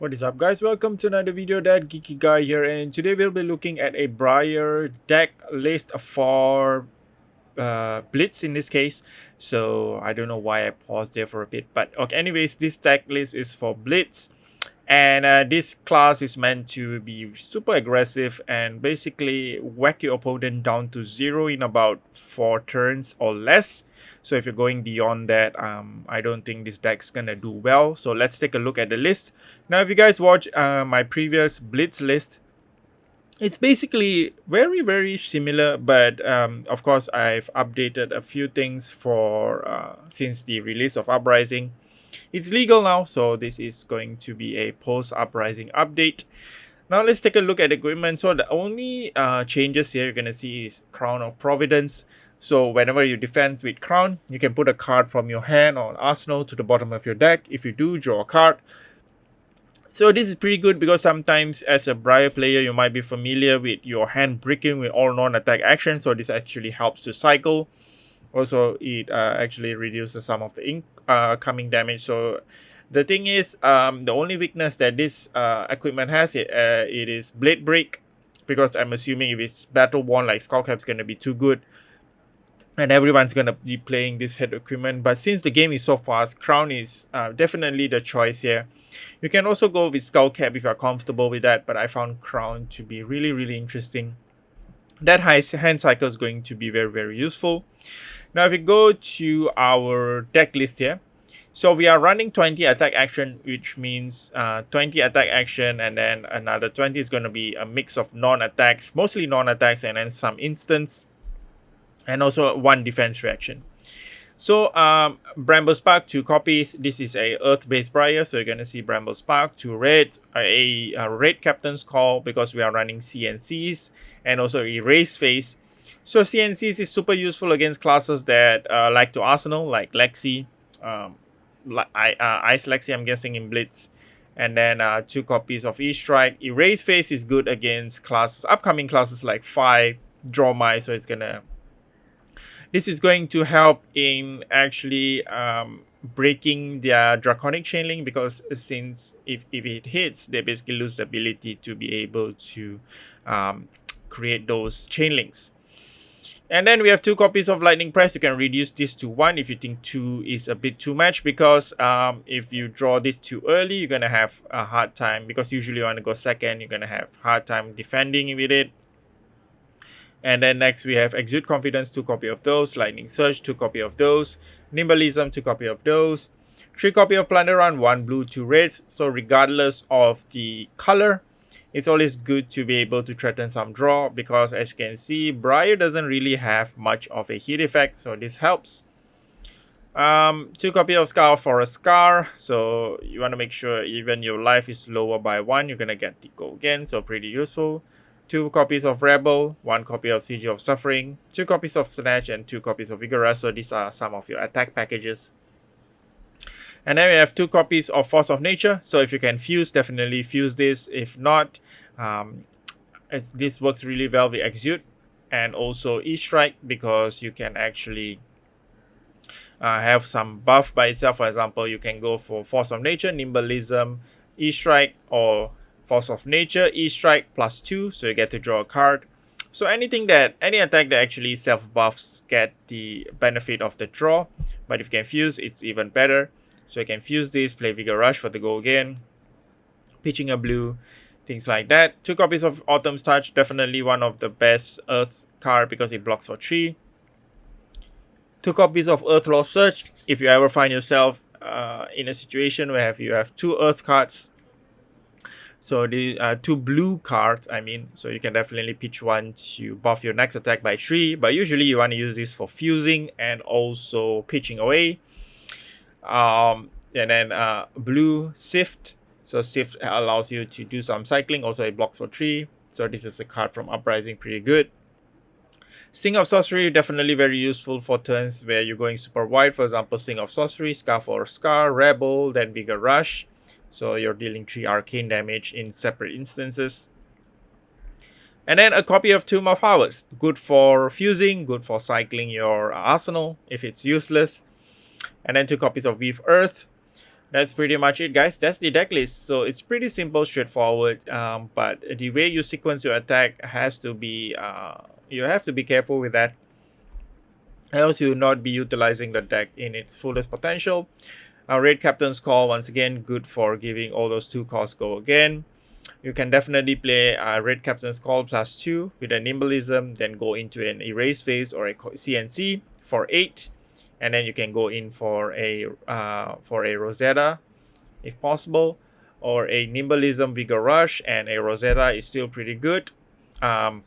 What is up, guys? Welcome to another video. That Geeky guy here, and today we'll be looking at a Briar deck list for Blitz in this case. So I don't know why I paused there for a bit, but okay. Anyways, this deck list is for Blitz, and this class is meant to be super aggressive and basically whack your opponent down to 0 in about 4 turns or less. So if you're going beyond that, I don't think this deck's gonna do well. So let's take a look at the list. Now, if you guys watch my previous Blitz list, it's basically very similar, but of course I've updated a few things for since the release of Uprising. It's legal now, so this is going to be a post-Uprising update. Now let's take a look at equipment. So the only changes here you're gonna see is Crown of Providence. So whenever you defend with Crown, you can put a card from your hand or arsenal to the bottom of your deck. If you do, draw a card. So this is pretty good because sometimes as a Briar player, you might be familiar with your hand bricking with all non-attack actions. So this actually helps to cycle. Also, it actually reduces some of the incoming damage. So the thing is, the only weakness that this equipment has, it is Blade Break. Because I'm assuming if it's Battle Worn like Skullcap's going to be too good. And everyone's going to be playing this head equipment. But since the game is so fast, Crown is definitely the choice here. You can also go with Skullcap if you're comfortable with that. But I found Crown to be really interesting. That high hand cycle is going to be very useful. Now if we go to our deck list here. So we are running 20 attack action, which means 20 attack action and then another 20 is going to be a mix of non-attacks, mostly non-attacks, and then some instants. And also 1 defense reaction. So Bramble Spark, 2 copies. This is a Earth-based Briar, so you're gonna see Bramble Spark, 2 red, a red Captain's Call because we are running CNCs, and also Erase Phase. So CNCs is super useful against classes that like to arsenal, like Lexi, Ice Lexi, I'm guessing in Blitz. And then 2 copies of E-Strike. Erase Phase is good against classes, upcoming classes like Fi, Draw My, so it's gonna. This is going to help in actually breaking their Draconic Chain Link, because since if it hits, they basically lose the ability to be able to create those chain links. And then we have 2 copies of Lightning Press. You can reduce this to 1 if you think 2 is a bit too much, because if you draw this too early, you're going to have a hard time, because usually you want to go second, you're going to have hard time defending with it. And then next we have Exude Confidence, 2 copy of those. Lightning Surge, 2 copy of those. Nimbalism, 2 copy of those. 3 copy of Plunder Run, 1 blue, 2 reds. So regardless of the color, it's always good to be able to threaten some draw, because as you can see, Briar doesn't really have much of a hit effect, so this helps. 2 copy of Scar for a Scar, so you want to make sure even your life is lower by 1, you're gonna get the go again, so pretty useful. 2 copies of Rebel, 1 copy of Siege of Suffering, 2 copies of Snatch, and 2 copies of Vigorous. So these are some of your attack packages. And then we have 2 copies of Force of Nature. So if you can fuse, definitely fuse this. If not, this works really well with Exude and also E-Strike, because you can actually have some buff by itself. For example, you can go for Force of Nature, Nimbalism, E-Strike, or Force of Nature, E-Strike +2, so you get to draw a card. So any attack that actually self-buffs get the benefit of the draw. But if you can fuse, it's even better. So you can fuse this, play Vigor Rush for the go again, pitching a blue, things like that. 2 copies of Autumn's Touch, definitely one of the best Earth card because it blocks for 3. 2 copies of Earthlaw Search. If you ever find yourself in a situation where you have 2 Earth cards, so the 2 blue cards, I mean, so you can definitely pitch 1 to buff your next attack by 3, but usually you want to use this for fusing and also pitching away. And then blue Sift, so Sift allows you to do some cycling, also it blocks for 3, so this is a card from Uprising, pretty good. Sting of Sorcery, definitely very useful for turns where you're going super wide. For example, Sting of Sorcery, Scar for Scar, Rebel, then Vigor Rush. So you're dealing 3 arcane damage in separate instances. And then a copy of Tomb of Powers. Good for fusing, good for cycling your arsenal if it's useless. And then 2 copies of Weave Earth. That's pretty much it, guys. That's the deck list. So it's pretty simple, straightforward. But the way you sequence your attack has to be, you have to be careful with that. Else you will not be utilizing the deck in its fullest potential. Red Captain's Call, once again, good for giving all those 2 costs go again. You can definitely play Red Captain's Call +2 with a Nimbleism, then go into an Erase Phase or a CNC for 8. And then you can go in for a Rosetta if possible, or a Nimbleism Vigor Rush, and a Rosetta is still pretty good. And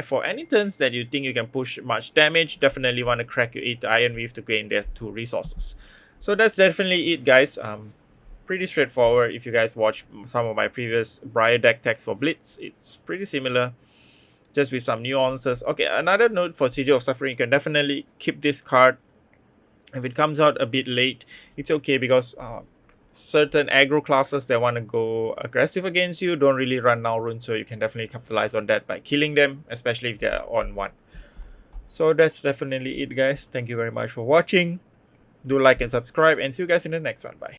for any turns that you think you can push much damage, definitely want to crack your 8 Iron Weave to gain their 2 resources. So that's definitely it, guys. Pretty straightforward. If you guys watch some of my previous Briar deck text for Blitz, it's pretty similar, just with some nuances. Okay, another note for Sigil of Suffering, you can definitely keep this card. If it comes out a bit late, it's okay, because certain aggro classes that want to go aggressive against you don't really run now rune, so you can definitely capitalize on that by killing them, especially if they're on 1. So that's definitely it, guys. Thank you very much for watching. Do like and subscribe, and see you guys in the next one. Bye.